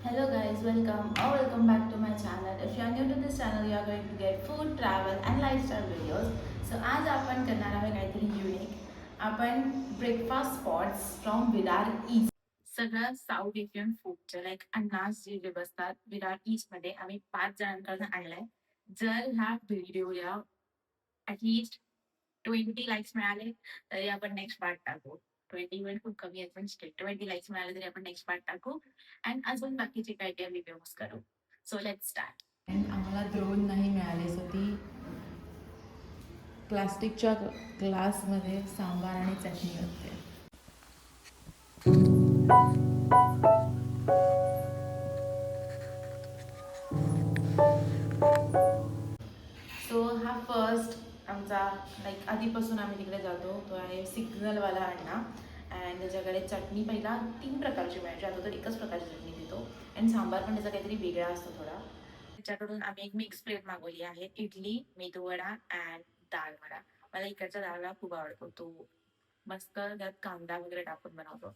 Hello guys, welcome back to my channel. If you are new to this channel, you are going to get food, travel and lifestyle videos. So आज आपण करणार आहोत काहीतरी unique. आपण breakfast spots from Virar east. सगळं south Indian फूडचे like अन्नास जे बसतात Virar east मध्ये आम्ही 5 जणांकडून आणलंय. जर ह्या व्हिडिओला ॲटलिस्ट 20 लाईक्स मिळाले तरी आपण नेक्स्ट पार्ट टाकू. 20 मिनिट खूप कमी आहेत पण स्टिल 20 लाईक्स मिळाले तरी आपण नेक्स्ट पार्ट टाकू अँड अजून बाकीचे काय काय व्हिडिओज करू. So let's start. आम्हाला द्रोण नाही मिळाले सो ती प्लास्टिकच्या ग्लासमध्ये सांबार आणि चटणी होते. सो हा फर्स्ट आमचा लाईक आधीपासून आम्ही तिकडे जातो तो आहे सिग्नलवाला अण्णा अँड त्याच्याकडे चटणी पहिला 3 प्रकारची मिळायची, आता तर एकच प्रकारची चटणी देतो अँड सांबार पण त्याचा काहीतरी वेगळा असतो थोडा. त्याच्याकडून आम्ही एक मिक्स प्लेट मागवली आहे, इडली, मेदूवडा अँड डाळ वडा. मला इकडचा डाळ वडा खूप आवडतो, तो मस्त त्यात कांदा वगैरे टाकून बनवतो.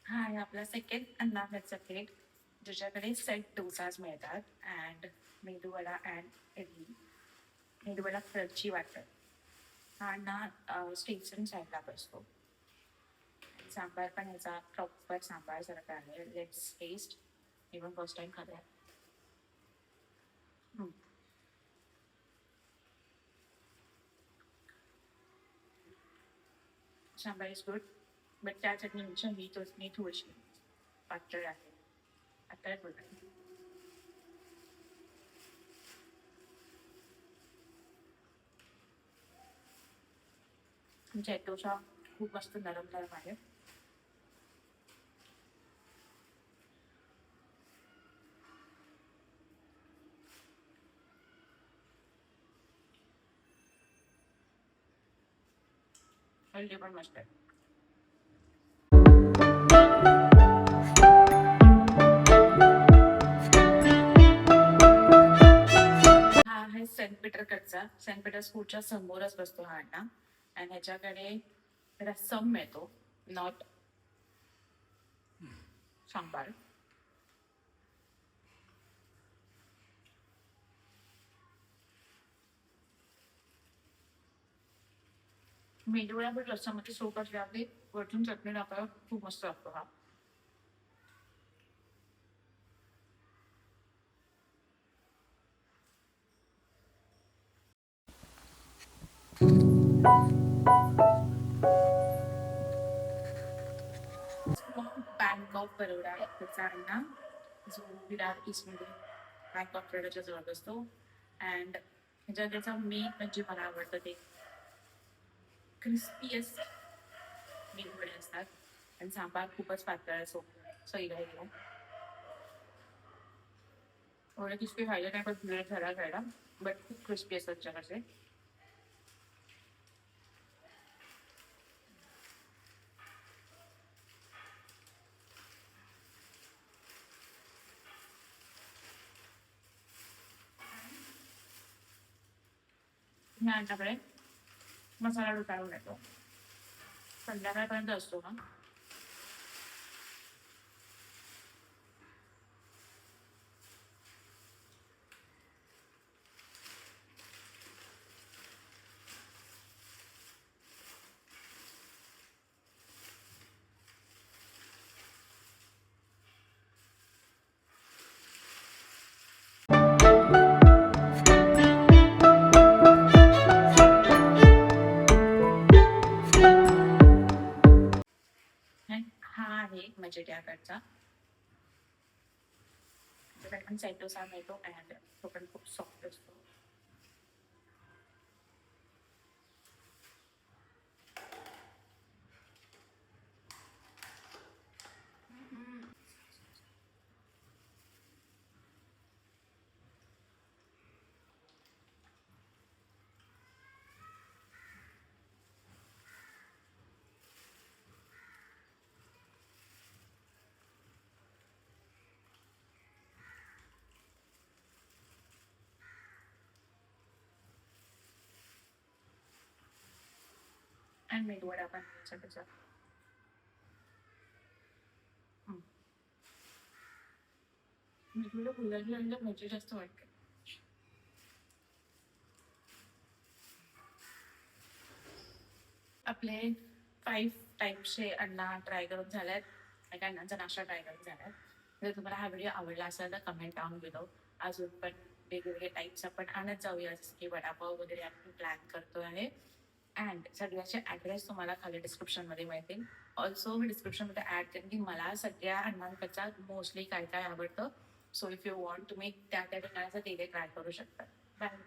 हा आहे आपला सेकंड अन्नाचा प्लेट ज्याच्याकडे सेट डोसाज मिळतात and medu vada and idli. Medu vada crunchy वाटतं. हा ना स्टेशन साईडला बसतो. सांबार पण याचा प्रॉपर सांबार सारखा आहे. Let's taste. मी पण फर्स्ट टाइम खाते. सांबार इज गुड बट त्या चटणीपेक्षा मी थोडीशी पातळ आहे. आता बोलते तुमच्या डोसा खूप मस्त नरम नरम आहे. हल्ली पण मस्त आहे. हा आहे सेंट पीटरकडचा. सेंट पीटर स्कूलच्या समोरच बसतो हा अण्णा आणि ह्याच्याकडे रस्सम मिळतो, नॉट सांबार. मेदूवडा पण रस्सामध्ये सोप असल्यामुळे वरतून चटणी टाकायला खूप मस्त लागतो हा. बँक ऑफ बरोडा त्याचा अण्णा जो विरार ईस्टमध्ये बँक ऑफ बरोडाच्या जवळ असतो अँड ह्याच्या त्याचा मेन म्हणजे मला आवडतं ते क्रिस्पीएस्ट मेदूवडे असतात आणि सांबार खूपच पातळ असो सईला गेला थोडे क्रिस्पी खायला नाही पण ब्रेड झाला खायला बट खूप क्रिस्पी असतात त्याच्याकडचे. ह्या आमच्याकडे मसाला डोसा येतो संध्याकाळपर्यंत असतो ना. हा आहे म्हणजे त्याकडचा त्याच्याकडे पण सेट डोसा मिळतो अँड तो पण खूप सॉफ्ट असतो. आणि मेदूवडा पण त्याच्यापेक्षा मेदूला फुलाची आणि भजी जास्त वाटते. आपले 5 टाईपचे अण्णा ट्राय करून झाल्यात. म्हणजे अण्णांचा नाश्ता ट्राय करून झालाय. जर तुम्हाला हा व्हिडिओ आवडला असेल तर कमेंट डाऊन बिलो. अजून पण वेगवेगळे टाईप्स आपण आणत जाऊया, जसं की वडापाव वगैरे आपण प्लॅन करतो आहे. अँड सगळ्याचे ॲड्रेस तुम्हाला खाली डिस्क्रिप्शनमध्ये मिळतील. ऑल्सो मी डिस्क्रिप्शनमध्ये ॲड करेन की मला सगळ्या अण्णांपेक्षा मोस्टली काय काय आवडतं. सो इफ यू वॉन्ट तुम्ही त्या त्या ठिकाणाचं ते ट्राय करू शकता. बाय.